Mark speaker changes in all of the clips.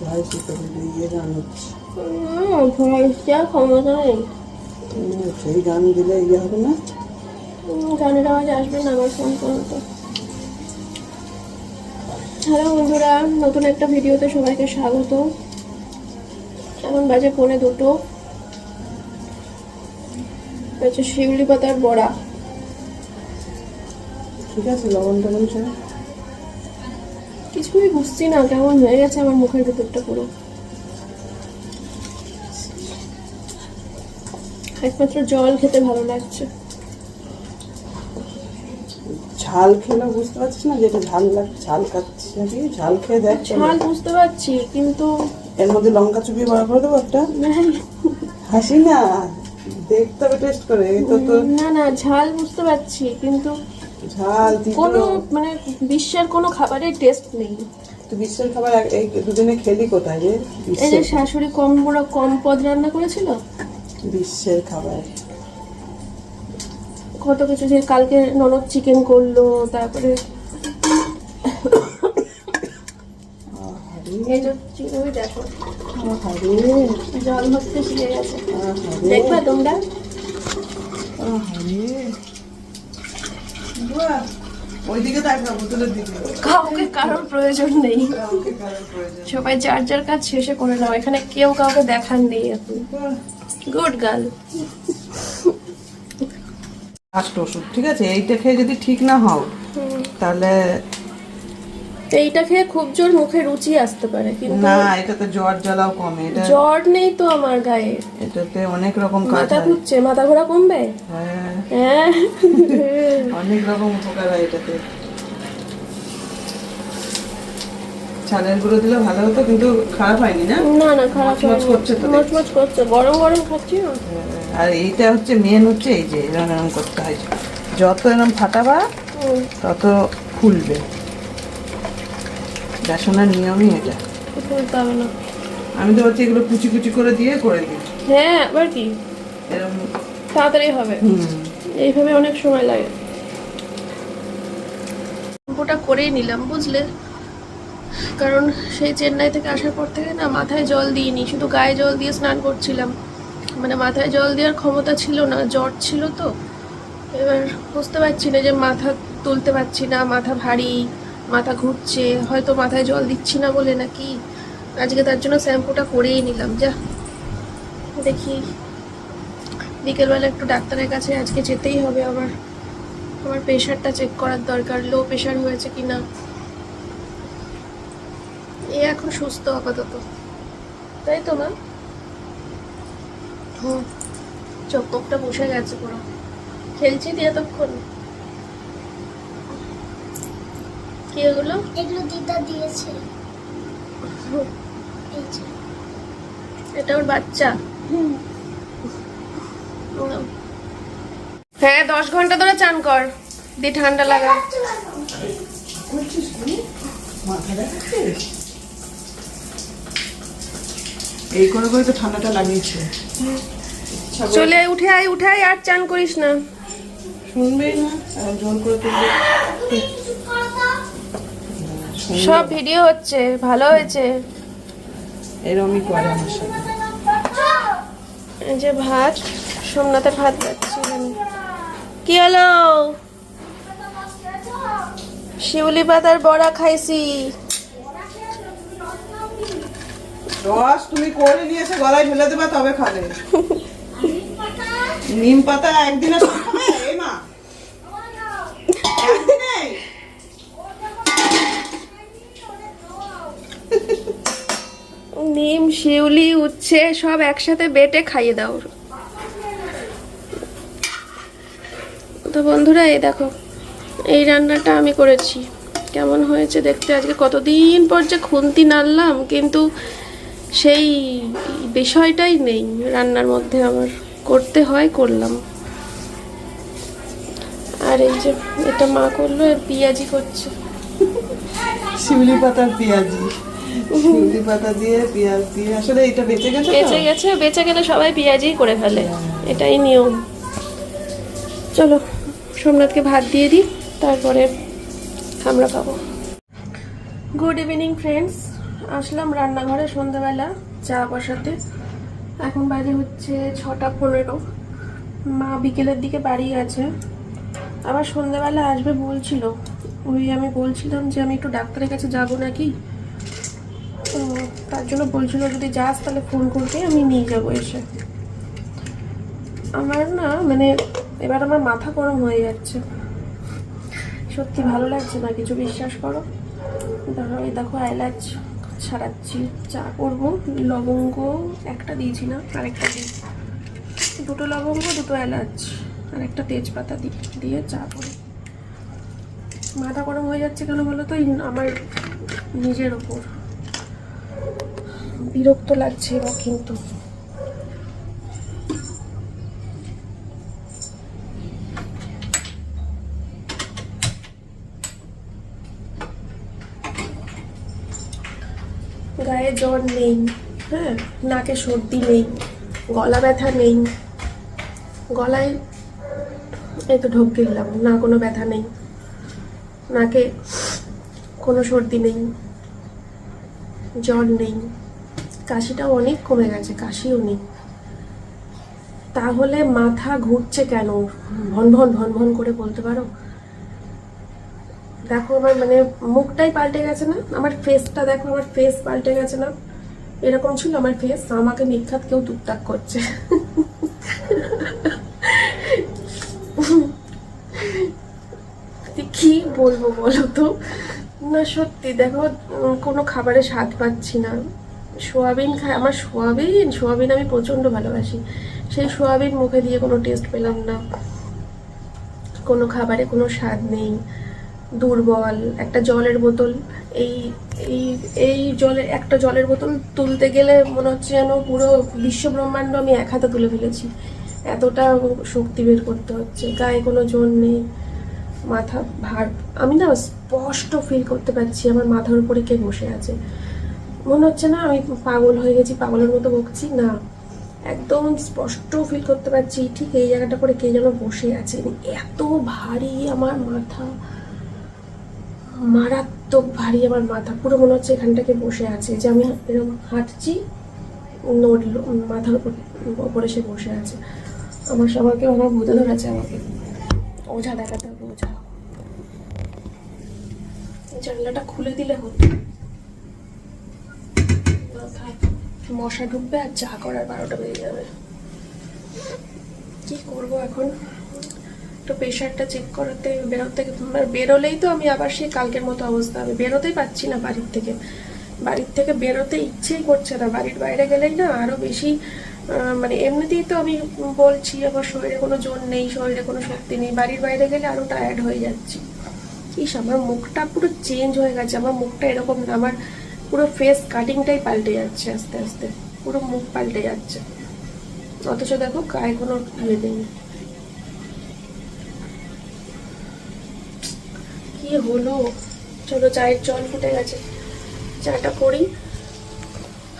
Speaker 1: Voice করে দিয়ে গান হচ্ছে,
Speaker 2: ভয়েসটা ক্ষমতা নেই।
Speaker 1: সেই গান দিলে ইয়ে হবে না?
Speaker 2: গানের আওয়াজ আসবে না আমার ফোন পর্যন্ত। হ্যালো বন্ধুরা, নতুন একটা ভিডিওতে সবাইকে স্বাগত। এখন বাজে 1:45। হচ্ছে শিউলি পাতার বড়া।
Speaker 1: ঠিক আছে, লবণ টবণ সব
Speaker 2: কিছুই বুঝছি না, কেমন হয়ে গেছে আমার মুখের ভেতরটা পুরো। একমাত্র জল খেতে ভালো লাগছে।
Speaker 1: ঝাল খেলে বুঝতে পারছিস না যেটা ঝাল লাগছে? ঝাল খাচ্ছিস নাকি? ঝাল খেয়ে দেখ।
Speaker 2: ঝাল বুঝতে পারছি কিন্তু
Speaker 1: এর মধ্যে লঙ্কা চুপিয়ে বড়া করে দেবো একটা। হাসি না, দেখতে হবে টেস্ট করে। এই তো তো
Speaker 2: না না, ঝাল বুঝতে পারছি কিন্তু
Speaker 1: ঝাল
Speaker 2: কোনো মানে বিশ্বের কোনো খাবারের টেস্ট নেই।
Speaker 1: তুই বিশ্বের খাবার এই দুদিনে খেলি কোথায় রে?
Speaker 2: এই যে শাশুড়ি কম পদ রান্না করেছিল,
Speaker 1: বিশ্বের খাবার
Speaker 2: কত কিছু, যে কালকে ননদ চিকেন করলো, তারপরে এই যে ওই দেখো জল ভরতে শিখে গেছে, দেখবে তোমরা।
Speaker 1: ওইদিকে তাকা, বোতলের দিকে।
Speaker 2: কাউকে কারোর প্রয়োজন নেই, সবাই যার যার কাজ শেষে করে নাও। এখানে কেউ কাউকে দেখার নেই এখন। Good girl.
Speaker 1: লাস্ট ওষুধ, ঠিক আছে? এইটা খেয়ে যদি ঠিক না হও তাহলে
Speaker 2: এইটা খেয়ে খুব জোর মুখে রুচি আসতে পারে, কিন্তু
Speaker 1: না, এটাতে জ্বর জ্বালাও কমে। এটা
Speaker 2: জ্বর নেই তো আমার গায়ে।
Speaker 1: এটাতে অনেক রকম কাজ
Speaker 2: মাথা
Speaker 1: হয়।
Speaker 2: ঘুরছে, মাথা ঘোরা কমবে।
Speaker 1: হ্যাঁ,
Speaker 2: হ্যাঁ,
Speaker 1: অনেক রকম উপকার হয় এটাতে। ছালের গুঁড়ো দিলে ভালো হতো, কিন্তু খারাপ হয়নি না?
Speaker 2: না না, খারাপ
Speaker 1: মচমচ করছে তো,
Speaker 2: মচমচ করছে, গরম গরম খাচ্ছি না।
Speaker 1: আর এইটা হচ্ছে মেন, হচ্ছে এই যে এরম এরম করতে হয়। যত এরম ফাটাবা তত ফুলবে। বেসনের নিয়মই এটা।
Speaker 2: ফুলতে হবে না।
Speaker 1: আমি তো হচ্ছে এগুলো কুচি কুচি করে দিয়ে করে দিই।
Speaker 2: হ্যাঁ, আবার কি
Speaker 1: এরম
Speaker 2: তাড়াতাড়ি হবে। এইভাবে অনেক সময় লাগে। শ্যাম্পুটা করেই নিলাম, বুঝলে, কারণ সেই চেন্নাই থেকে আসার পর থেকে না মাথায় জল দিইনি, শুধু গায়ে জল দিয়ে স্নান করছিলাম। মানে মাথায় জল দেওয়ার ক্ষমতা ছিল না, জ্বর ছিল তো। এবার বুঝতে পারছি না যে মাথা তুলতে পারছি না, মাথা ভারী, মাথা ঘুরছে, হয়তো মাথায় জল দিচ্ছি না বলে নাকি। আজকে তার জন্য শ্যাম্পুটা করেই নিলাম। যা দেখি, বিকেলবেলা একটু ডাক্তারের কাছে আজকে যেতেই হবে। আমার প্রেশারটা চেক করার দরকার, লো প্রেশার হয়েছে কিনা। এ এখন সুস্থ আপাতত, তাই তো মা? চোখ টোকটা বসে গেছে পুরো। খেলছি দিয়ে এতক্ষণ। কি এগুলো?
Speaker 3: এগুলো দিদা দিয়েছে।
Speaker 2: এটা ওর বাচ্চা। হ্যাঁ, 10 ঘন্টা ধরে চান কর, দি ঠান্ডা লাগা।
Speaker 1: এই করে করে তো ঠান্ডাটা লাগিয়েছে।
Speaker 2: চলে আয়, উঠে আয়, আর চান করিস না।
Speaker 1: শুনবেই না, জল করে তুলবে।
Speaker 2: সব ভিডিও হচ্ছে, ভালো হয়েছে।
Speaker 1: এরমই করে আমার সাথে।
Speaker 2: এই যে ভাত, সোমনাথের ভাত যাচ্ছি এখানে। কি হলো? শিউলি পাতার বড়া খাইছি।
Speaker 1: রস তুমি করে নিয়ে এসে গলায় ঢেলে দেবা, তবে খাবে। নিম পাতা একদিনে সব খাবে? এই মা, একদিনে?
Speaker 2: নিম, শিউলি, উচ্ছে সব একসাথে বেটে খাইয়ে দাও। তো বন্ধুরা, এই দেখো, এই রান্নাটা আমি করেছি। কেমন হয়েছে দেখতে। আজকে কতদিন পর যে খুন্তি নাড়লাম, কিন্তু সেই বিষয়টাই নেই রান্নার মধ্যে। আমার করতে হয়, করলাম। আর এই যে এটা মা করলো, এর পেঁয়াজি করছে।
Speaker 1: শিউলি পাতার পেঁয়াজি, শিউলি পাতা দিয়ে পেঁয়াজ দিয়ে। আসলে এটা বেঁচে গেছে,
Speaker 2: বেঁচে গেলে সবাই পেঁয়াজি করে ফেলে, এটাই নিয়ম। চলো সোমনাথকে ভাত দিয়ে দিই, তারপরে আমরা খাবো। গুড ইভিনিং ফ্রেন্ডস, আসলাম রান্নাঘরে সন্ধ্যাবেলা চা বসাতে। এখন বাজে হচ্ছে 6:15। মা বিকেলের দিকে বাড়ি গেছে, আবার সন্ধ্যাবেলা আসবে বলছিল। আমি বলছিলাম যে আমি একটু ডাক্তারের কাছে যাব নাকি, তো তার জন্য বলছিল যদি যাস তাহলে ফোন করবে, আমি নিয়ে যাবো এসে। আমার না মানে এবার আমার মাথা গরম হয়ে যাচ্ছে, সত্যি ভালো লাগছে না কিছু, বিশ্বাস করো। এই দেখো এলাচ ছাড়াচ্ছি, চা করবো। লবঙ্গ একটা দিয়েছি না, আরেকটা দিই, 2টো লবঙ্গ 2টো এলাচ আর একটা তেজপাতা দিয়ে চা করি। মাথা গরম হয়ে যাচ্ছে কেন বলো তো, আমার নিজের ওপর বিরক্ত লাগছে এবার কিন্তু। গায়ে জ্বর নেই, হ্যাঁ, নাকে সর্দি নেই, গলা ব্যথা নেই, গলায় এই তো ঢোক গিললাম, না কোনো ব্যথা নেই, নাকে কোনো সর্দি নেই, জ্বর নেই, কাশিটাও অনেক কমে গেছে, কাশিও নেই। তাহলে মাথা ঘুরছে কেন ভন ভন ভন ভন করে, বলতে পারো? দেখো আমার মানে মুখটাই পাল্টে গেছে না, আমার ফেসটা দেখো, আমার ফেস পাল্টে গেছে না? এরকম ছিল আমার ফেস, আমাকে নিখাত কেউ টুকটাক করছে। কি বলবো বলো তো, না সত্যি দেখো, কোনো খাবারে স্বাদ পাচ্ছি না। সোয়াবিন খাই, আমার সোয়াবিন আমি প্রচণ্ড ভালোবাসি, সেই সোয়াবিন মুখে দিয়ে কোনো টেস্ট পেলাম না, কোনো খাবারে কোনো স্বাদ নেই, দুর্বল। একটা জলের বোতল, এই এই এই একটা জলের বোতল তুলতে গেলে মনে হচ্ছে যেন পুরো বিশ্ব ব্রহ্মাণ্ড আমি এক হাতে তুলে ফেলেছি, এতটা শক্তি বের করতে হচ্ছে। গায়ে কোনো জোর নেই, মাথা ভার, আমি না স্পষ্ট ফিল করতে পারছি আমার মাথার উপরে কে বসে আছে। মনে হচ্ছে না আমি পাগল হয়ে গেছি, পাগলের মতো বকছি না, একদম স্পষ্ট ফিল করতে পারছি ঠিক এই জায়গাটা করে কে যেন বসে আছে। এত ভারী আমার মাথা, মারাত্মক ভারী আমার মাথা, পুরো মনে হচ্ছে এখানটাকে বসে আছে, যে আমি এরকম হাঁটছি নড়লো, মাথার উপরে সে বসে আছে। আমাকে আমার ভূতে ধরেছে, আমাকে ওঝা দেখাতে হবে, ওঝা। জানলাটা খুলে দিলে হতো, মশা ঢুকবে আর চা করার 12টা বেজে যাবে। কি করবো এখন, তো প্রেশারটা চেক করাতে বেরোলেই তো আমি আবার সেই কালকের মতো অবস্থা হবে, বেরোতেই পারছি না বাড়ির থেকে বেরোতে ইচ্ছেই করছে না। বাড়ির বাইরে গেলেই না আরো বেশি, মানে এমনিতেই তো আমি বলছি আমার শরীরে কোনো জোর নেই, শরীরে কোনো শক্তি নেই, বাড়ির বাইরে গেলে আরো টায়ার্ড হয়ে যাচ্ছি। আমার মুখটা পুরো চেঞ্জ হয়ে গেছে, আমার মুখটা এরকম না, আমার পুরো ফেস কাটিংটাই পাল্টে যাচ্ছে আস্তে আস্তে, পুরো মুখ পাল্টে যাচ্ছে, অথচ দেখো গায়ে কোনো ইয়ে নেই। কি হলো, চলো চায়ের জল ফুটে গেছে, চাটা করি।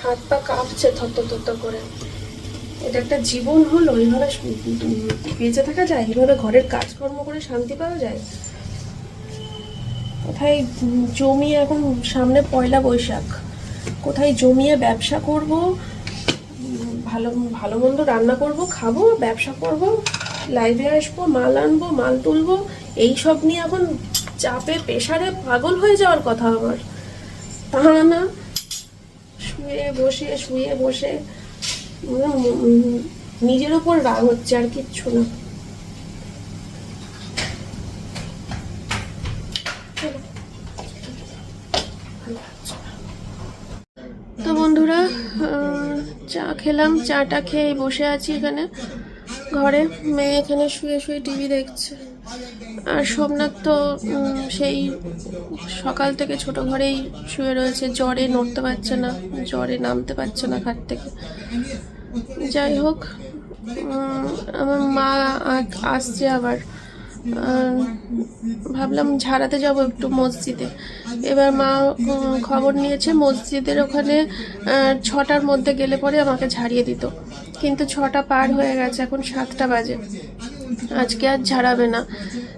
Speaker 2: হাত পা কাঁপছে থর করে। এটা একটা জীবন হলো, এইভাবে বেঁচে থাকা যায়? এইভাবে ঘরের কাজকর্ম করে শান্তি পাওয়া যায়? কোথায় জমিয়ে, এখন সামনে 1লা বৈশাখ, কোথায় জমিয়ে ব্যবসা করব, ভালো ভালো মন্দ রান্না করব, খাবো, ব্যবসা করব, লাইভে আসবো, মাল আনবো, মাল তুলবো, এইসব নিয়ে এখন চাপে প্রেশারে পাগল হয়ে যাওয়ার কথা আমার। তা না, শুয়ে বসে নিজের উপর রাগ হচ্ছে, আর কিচ্ছু না। তো বন্ধুরা, চা খেলাম, চাটা খেয়ে বসে আছি এখানে ঘরে। মেয়ে এখানে শুয়ে শুয়ে টিভি দেখছে, আর সোমনাথ তো সেই সকাল থেকে ছোট ঘরেই শুয়ে রয়েছে, জ্বরে নড়তে পারছে না, জ্বরে নামতে পারছে না খাট থেকে। যাই হোক, আমার মা আসছে আবার, ভাবলাম ঝাড়াতে যাব একটু মসজিদে। এবার মা খবর নিয়েছে মসজিদের ওখানে 6টার মধ্যে গেলে পরে আমাকে ঝাড়িয়ে দিত, কিন্তু 6টা পার হয়ে গেছে, এখন 7টা বাজে, আজকে আর ঝাড়াবে না।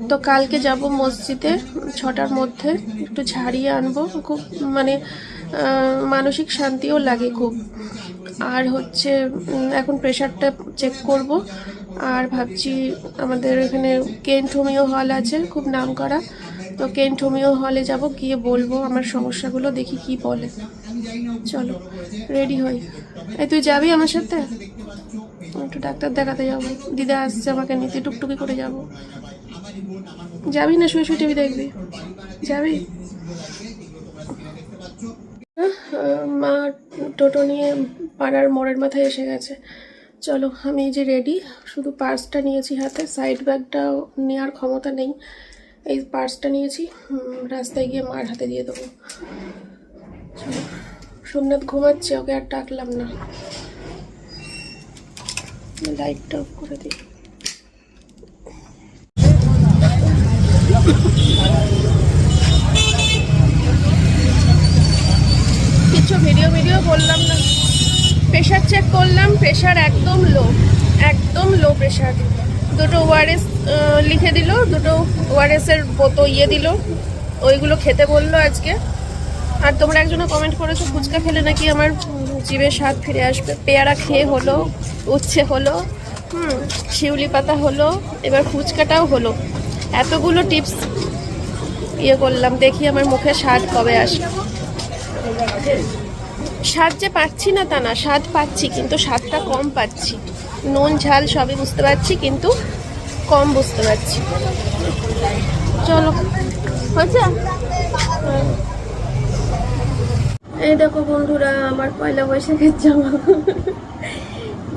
Speaker 2: তো কালকে যাব মসজিদে 6টার মধ্যে, একটু ঝাড়িয়ে আনবো। খুব মানে মানসিক শান্তিও লাগে খুব। আর হচ্ছে এখন প্রেশারটা চেক করব। আর ভাবছি আমাদের এখানে কেন্ট হোমিও হল আছে, খুব নাম করা, তো কেন্ট হোমিও হলে যাব, গিয়ে বলবো আমার সমস্যাগুলো, দেখি কি বলে। চলো রেডি হই। এই তুই যাবি আমার সাথে? একটু ডাক্তার দেখাতে যাবো, দিদা আসছে আমাকে নিতে, টুকটুকি করে যাব। যাবি না শুয়ে শুয়ে টিভি দেখবি? যাবি? মা টোটো নিয়ে পাড়ার মোড়ের মাথায় এসে গেছে। চলো, আমি এই যে রেডি, শুধু পার্সটা নিয়েছি হাতে, সাইড ব্যাগটা নেওয়ার ক্ষমতা নেই। এই পার্সটা নিয়েছি, রাস্তায় গিয়ে মার হাতে দিয়ে দেবো। চলো, সোমনাথ ঘুমাচ্ছে, ওকে আর ডাকলাম না। লাইটটা অফ করে দিই। কিছু ভিডিও করলাম না, প্রেশার চেক করলাম, প্রেশার একদম লো প্রেশার। দুটো ওআরএস লিখে দিল, দুটো ওআরএসের বোতল দিল, ওইগুলো খেতে বললো আজকে। আর তোমরা একজনে কমেন্ট করেছো ফুচকা খেলে নাকি আমার জিভে স্বাদ ফিরে আসবে। পেয়ারা খেয়ে হলো, উচ্ছে হলো, শিউলি পাতা হলো, এবার ফুচকাটাও হলো। এতগুলো টিপস করলাম, দেখি আমার মুখে স্বাদ কবে আসে। স্বাদ যে পাচ্ছি না তা না, স্বাদ পাচ্ছি, কিন্তু স্বাদটা কম পাচ্ছি। নুন ঝাল সবই বুঝতে পারছি, কিন্তু কম বুঝতে পারছি। চলো, হচ্ছে। এই দেখো বন্ধুরা, আমার পয়লা বৈশাখের জামা।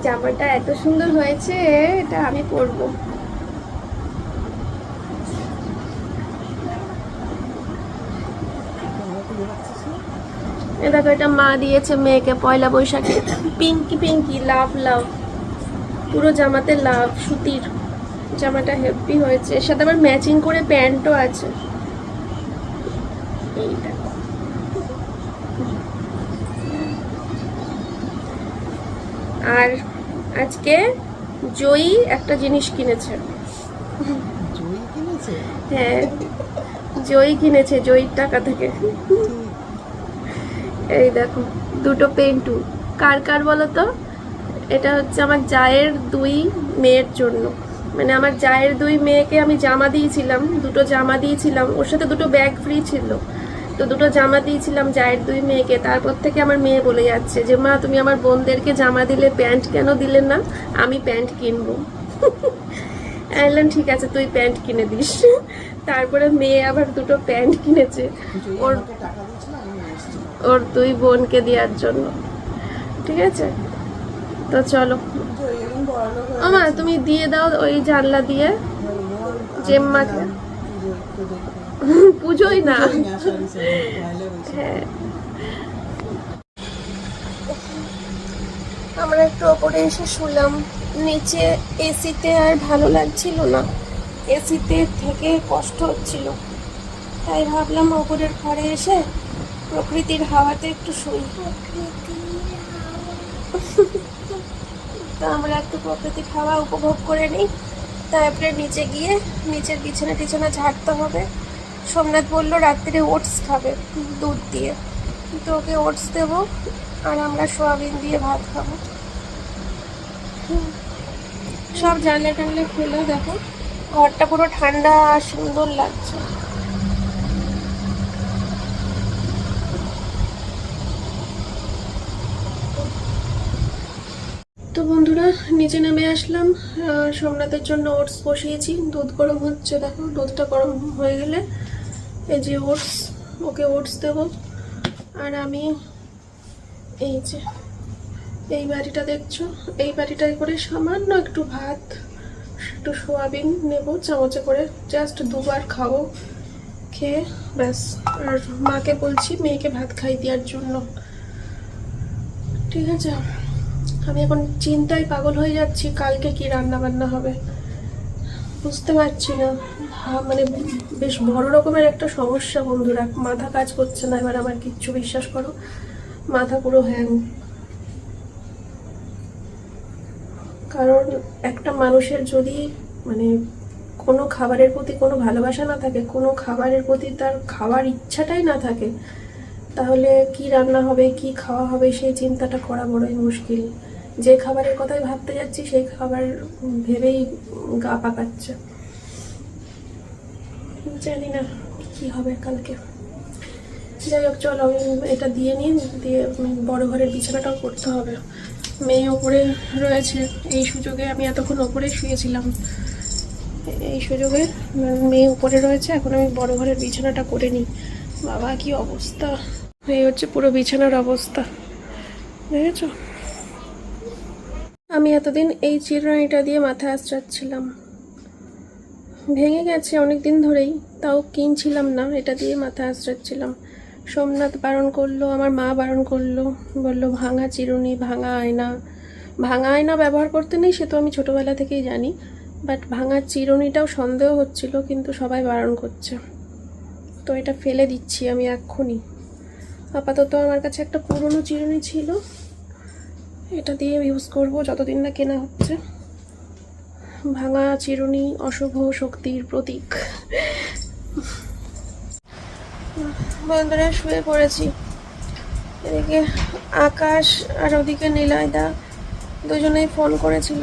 Speaker 2: জামাটা এত সুন্দর হয়েছে, এটা আমি পরবো। এ দেখো, এটা মা দিয়েছে মেয়েকে পয়লা বৈশাখে, পিঙ্কি লাভ পুরো জামাতে লাভ, সুতির জামাটা হেভি হয়েছে। এর সাথে আবার ম্যাচিং করে প্যান্টও আছে। এই দেখো, আর আজকে জয়ী একটা জিনিস কিনেছে। হ্যাঁ, জয়ী কিনেছে, জয়ীর টাকা থেকে। এই দেখো, দুটো পেন্টু। কার বলো তো? এটা হচ্ছে আমার জায়ের 2 মেয়ের জন্য। মানে আমার জায়ের 2 মেয়েকে আমি জামা দিয়েছিলাম, দুটো জামা দিয়েছিলাম, ওর সাথে দুটো ব্যাগ ফ্রি ছিল, তো দুটো জামা দিয়েছিলাম জায়ের 2 মেয়েকে। তারপর থেকে আমার মেয়ে বলে যাচ্ছে যে মা তুমি আমার বোনদেরকে জামা দিলে, প্যান্ট কেন দিলে না? আমি প্যান্ট কিনবো। বললাম ঠিক আছে, তুই প্যান্ট কিনে দিস। তারপরে মেয়ে আবার দুটো প্যান্ট কিনেছে ওর 2 বোনকে দেওয়ার জন্য। ঠিক আছে, তো চলো। আমা তুমি দিয়ে দাও ওই জানলা দিয়ে জেম্মাকে। পুজোই না। হ্যাঁ, আমরা একটু ওপরে এসে শুলাম, নিচে এসিতে আর ভালো লাগছিল না, এসিতে থেকে কষ্ট হচ্ছিল, তাই ভাবলাম ওপরের ঘরে এসে প্রকৃতির হাওয়াতে একটু শুই। তো আমরা একটু প্রকৃতির হাওয়া উপভোগ করে নিই, তারপরে নিচে গিয়ে নিচের বিছানা ঝাড়তে হবে। সোমনাথ বলল রাত্রে ওটস খাবে দুধ দিয়ে, তো ওকে ওটস দেবো, আর আমরা সোয়াবিন দিয়ে ভাত খাবো। সব জানলা টানলে খুলে দেখো, ঘরটা পুরো ঠান্ডা আর সুন্দর লাগছে। তো বন্ধুরা, নিচে নেমে আসলাম, সোমনাথের জন্য ওটস বসিয়েছি, দুধ গরম হচ্ছে, দেখো দুধটা গরম হয়ে গেলে এই যে ওটস, ওকে ওটস দেবো। আর আমি এই যে এই বাটিটা দেখছো, এই বাটিটায় করে সামান্য একটু ভাত, একটু সোয়াবিন নেব চামচে করে, জাস্ট 2 বার খাবো, খেয়ে ব্যাস। আর মাকে বলছি মেয়েকে ভাত খাই দেওয়ার জন্য। ঠিক আছে, আমি এখন চিন্তায় পাগল হয়ে যাচ্ছি, কালকে কি রান্না বান্না হবে বুঝতে পারছি না। মানে বেশ বড় রকমের একটা সমস্যা বন্ধুরা, মাথা কাজ করছে না এবার আমার কিচ্ছু, বিশ্বাস করো, মাথা পুরো হ্যাং। কারণ একটা মানুষের যদি মানে কোনো খাবারের প্রতি কোনো ভালোবাসা না থাকে, কোনো খাবারের প্রতি তার খাওয়ার ইচ্ছাটাই না থাকে, তাহলে কি রান্না হবে, কি খাওয়া হবে, সেই চিন্তাটা করা বড়ই মুশকিল। যে খাবারের কথাই ভাবতে যাচ্ছি সেই খাবার ভেবেই গা পাকাচ্ছে। জানি না কি হবে কালকে। যাই হোক, চলো আমি এটা দিয়ে নিই, দিয়ে বড় ঘরের বিছানাটাও করতে হবে। মেয়ে ওপরে রয়েছে, এই সুযোগে আমি এতক্ষণ ওপরে শুয়েছিলাম, এই সুযোগে মেয়ে উপরে রয়েছে। এখন আমি বড় ঘরের বিছানাটা করে নিই। বাবা কি অবস্থা, এই হচ্ছে পুরো বিছানার অবস্থা, দেখেছো? আমি এতদিন এই চিরুনিটা দিয়ে মাথা আঁচড়াচ্ছিলাম, ভেঙে গেছে অনেক দিন ধরেই, তাও কিনছিলাম না, এটা দিয়ে মাথা আঁচড়াচ্ছিলাম। সোমনাথ বারণ করলো, আমার মা বারণ করলো, বলল ভাঙা চিরুনি, ভাঙা আয়না। ভাঙা আয়না ব্যবহার করতে নেই, সে তো আমি ছোটোবেলা থেকেই জানি, বাট ভাঙা চিরুনিটাও সন্দেহ হচ্ছিল, কিন্তু সবাই বারণ করছে, তো এটা ফেলে দিচ্ছি আমি এক্ষুনি। আপাতত আমার কাছে একটা পুরনো চিরুনি ছিল, এটা দিয়ে ইউজ করব যতদিন না কেনা হচ্ছে। ভাঙা চিরুনি অশুভ শক্তির প্রতীক। বন্ধুরা শুয়ে পড়েছি, এদিকে আকাশ আর ওদিকে নীলায়দা দুজনেই ফোন করেছিল,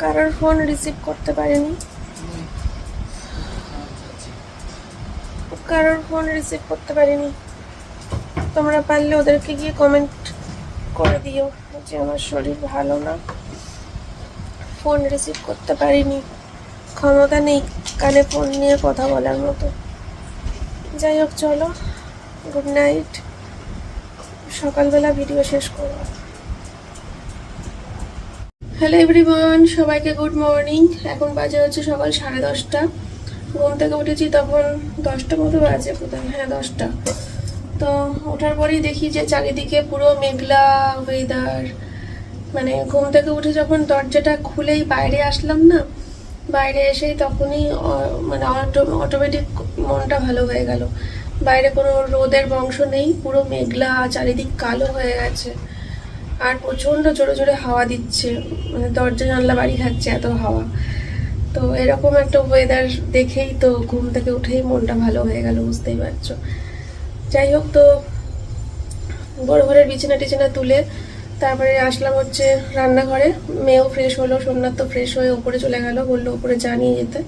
Speaker 2: কারোর ফোন রিসিভ করতে পারেনি, তোমরা পারলে ওদেরকে গিয়ে কমেন্ট করে দিও যে আমার শরীর ভালো না, ফোন রিসিভ করতে পারিনি, ক্ষমতা নেই কানে ফোন নিয়ে কথা বলার মতো। যাই হোক, চলো গুড নাইট, সকালবেলা ভিডিও শেষ করবো। হ্যালো এভরিওয়ান, সবাইকে গুড মর্নিং। এখন বাজে হচ্ছে সকাল 10:30। ঘুম থেকে উঠেছি তখন 10টা মতো বাজে বোধহয়, হ্যাঁ 10টা। তো ওঠার পরেই দেখি যে চারিদিকে পুরো মেঘলা ওয়েদার। মানে ঘুম থেকে উঠে যখন দরজাটা খুলেই বাইরে আসলাম না, বাইরে এসেই তখনই মানে অটোমেটিক মনটা ভালো হয়ে গেল। বাইরে কোনো রোদের বংশ নেই, পুরো মেঘলা, চারিদিক কালো হয়ে গেছে, আর প্রচণ্ড জোরে জোরে হাওয়া দিচ্ছে, মানে দরজা জানলা বাড়ি খাচ্ছে এত হাওয়া। তো এরকম একটা ওয়েদার দেখেই তো ঘুম থেকে উঠেই মনটা ভালো হয়ে গেল, বুঝতেই পারছো। যাই হোক, তো বড় ঘরের বিছানা টিছানা তুলে তারপরে আসলাম হচ্ছে রান্নাঘরে। মেয়েও ফ্রেশ হলো, সোমনাথ তো ফ্রেশ হয়ে উপরে চলে গেল, বললো উপরে চা নিয়ে যেতে।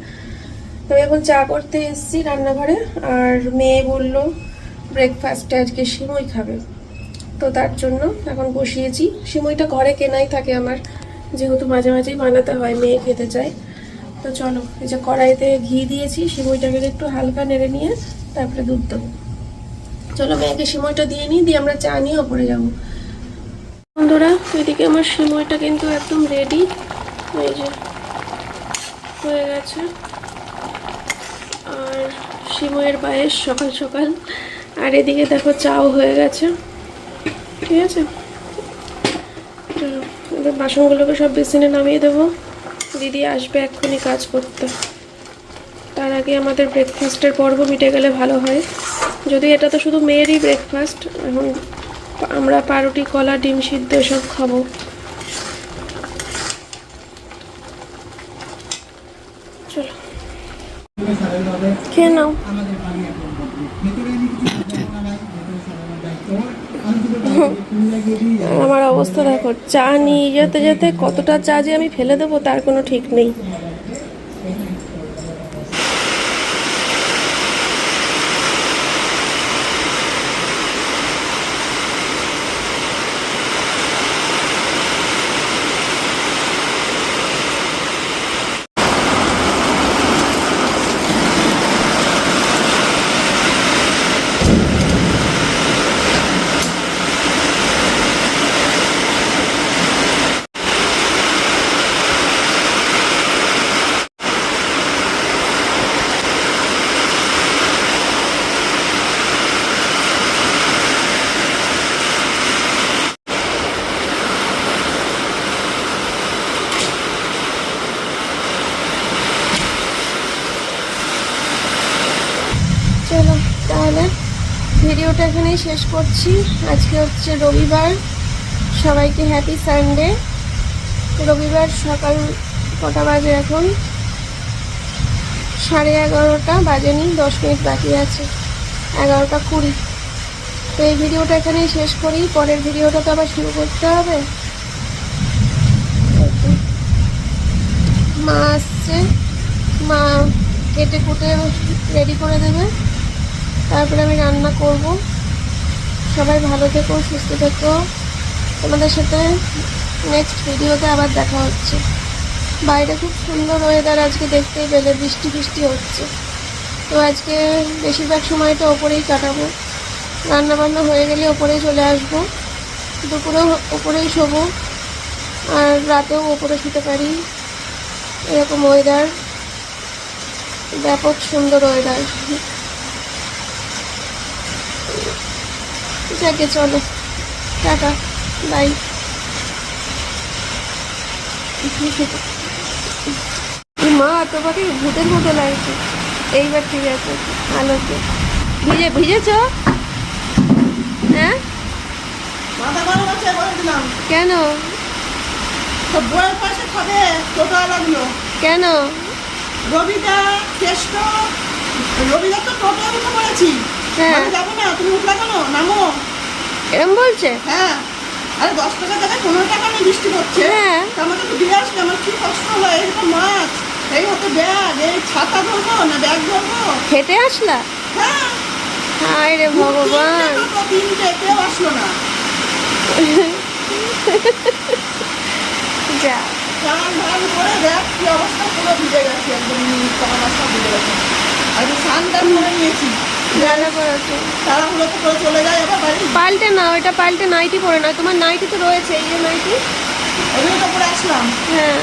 Speaker 2: আমি এখন চা করতে এসেছি রান্নাঘরে, আর মেয়ে বললো ব্রেকফাস্টে আজকে সিমুই খাবে, তো তার জন্য এখন বসিয়েছি। সিমুইটা ঘরে কেনাই থাকে আমার, যেহেতু মাঝে মাঝেই বানাতে হয়, মেয়ে খেতে চায়। তো চলো, এই যে কড়াইতে ঘি দিয়েছি, সিমুইটাকে একটু হালকা নেড়ে নিয়ে তারপরে দুধ দেবো। চলো মেয়েকে সিমুইটা দিয়ে নিই, দিয়ে আমরা চা নিয়ে ওপরে যাবো। বন্ধুরা, এদিকে আমার সিমুইটা কিন্তু একদম রেডি, এই যে হয়ে গেছে। আর সিমুইয়ের পায়েস সকাল সকাল, আর এদিকে দেখো চাও হয়ে গেছে, ঠিক আছে। চলো এবার বাসনগুলোকে সব বেসিনে নামিয়ে দেবো, দিদি আসবে এক্ষুনি কাজ করতে, তার আগে আমাদের ব্রেকফাস্টের পর্ব মিটে গেলে ভালো হয়। যদি এটা তো শুধু মেয়েরই ব্রেকফাস্ট, এখন আমরা পাউরুটি, কলা, ডিম সিদ্ধ এসব খাবো। চলো খেয়ে নাও। আমার অবস্থা দেখো, চা নিয়ে যেতে যেতে কতটা চা যে আমি ফেলে দেবো তার কোনো ঠিক নেই। চলো তাহলে ভিডিওটা এখানেই শেষ করছি। আজকে হচ্ছে রবিবার, সবাইকে হ্যাপি সানডে। রবিবার সকাল কটা বাজে এখন? 11:30 বাজেনি, 10 মিনিট বাকি আছে, 11:20। তো এই ভিডিওটা এখানেই শেষ করি, পরের ভিডিওটা তো আবার শুরু করতে হবে। মা আসছে, মা কেটে কুটে রেডি করে দেবে, তারপরে আমি রান্না করব। সবাই ভালো থেকো, সুস্থ থেকো। তোমাদের সাথে নেক্সট ভিডিওতে আবার দেখা হচ্ছে। বাইরে খুব সুন্দর ওয়েদার আজকে, দেখতেই পেলে বৃষ্টি বৃষ্টি হচ্ছে। তো আজকে বেশিরভাগ সময়টা ওপরেই কাটাবো, রান্না বান্না হয়ে গেলে ওপরেই চলে আসবো, দুপুরেও ওপরেই শোবো, আর রাতেও ওপরে শুতে পারি। এরকম ওয়েদার, ব্যাপক সুন্দর ওয়েদার। যাকে চলো, টাটা, বাই। মা তোমাকে ভূতের মতো লাগছে। এইবার ঠিক আছে, আলোতে ভিজেছ? হ্যাঁ,
Speaker 1: মাথা গরম আছে বলে দিলাম।
Speaker 2: কেন?
Speaker 1: তো বইয়ের পাশে খাবে, টোটা লাগলো।
Speaker 2: কেন?
Speaker 1: রবিদা কেষ্ট, রবিদা তো টোটো উঠে পড়েছি।
Speaker 2: হ্যাঁ।
Speaker 1: আমি যাবো না, তুমি উঠলা কেন? নামো।
Speaker 2: এরম বলছে?
Speaker 1: হ্যাঁ, আরে 10 টাকা জায়গায় 15 টাকা নিয়ে বৃষ্টি পড়ছে।
Speaker 2: হ্যাঁ।
Speaker 1: আমাকে তো দিয়ে আসলে আমার কি কষ্ট হলো। এই তো মাছ, এই হতো ব্যাগ, এই ছাতা ধরবো না ব্যাগ ধরবো।
Speaker 2: হেঁটে আসলা?
Speaker 1: হ্যাঁ,
Speaker 2: হায় রে ভগবান।
Speaker 1: তিনটে কেউ আসলো না।
Speaker 2: যা,
Speaker 1: স্নান ধান করে দেখ কি অবস্থা, পুরো ভিজে গেছে একদম, কমা সব ভিজে গেছে। আর স্নান টান করে নিয়েছি,
Speaker 2: জানা করেছো।
Speaker 1: তাড়াহুড়ো তো করে চলে যায় আবার বাড়ি।
Speaker 2: পাল্টে না, ওইটা পাল্টে নাইটি পরে না, তোমার নাইটি তো রয়েছে, এই যে নাইটি।
Speaker 1: ওগুলো তো পরে আসলাম।
Speaker 2: হ্যাঁ,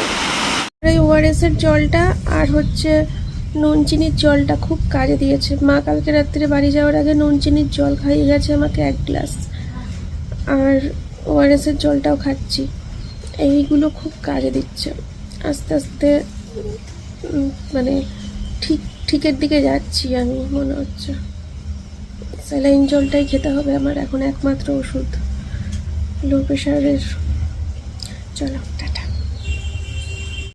Speaker 2: এই ওআরএসের জলটা আর হচ্ছে নুন চিনির জলটা খুব কাজে দিয়েছে। মা কালকে রাত্রে বাড়ি যাওয়ার আগে নুন চিনির জল খাইয়ে গেছে আমাকে 1 গ্লাস, আর ওআরএসের জলটাও খাচ্ছি। এইগুলো খুব কাজে দিচ্ছে। আস্তে আস্তে মানে ঠিকের দিকে যাচ্ছি আমি, মনে হচ্ছে। স্যালাইন জলটাই খেতে হবে আমার এখন, একমাত্র ওষুধ লো প্রেশারের। চলো।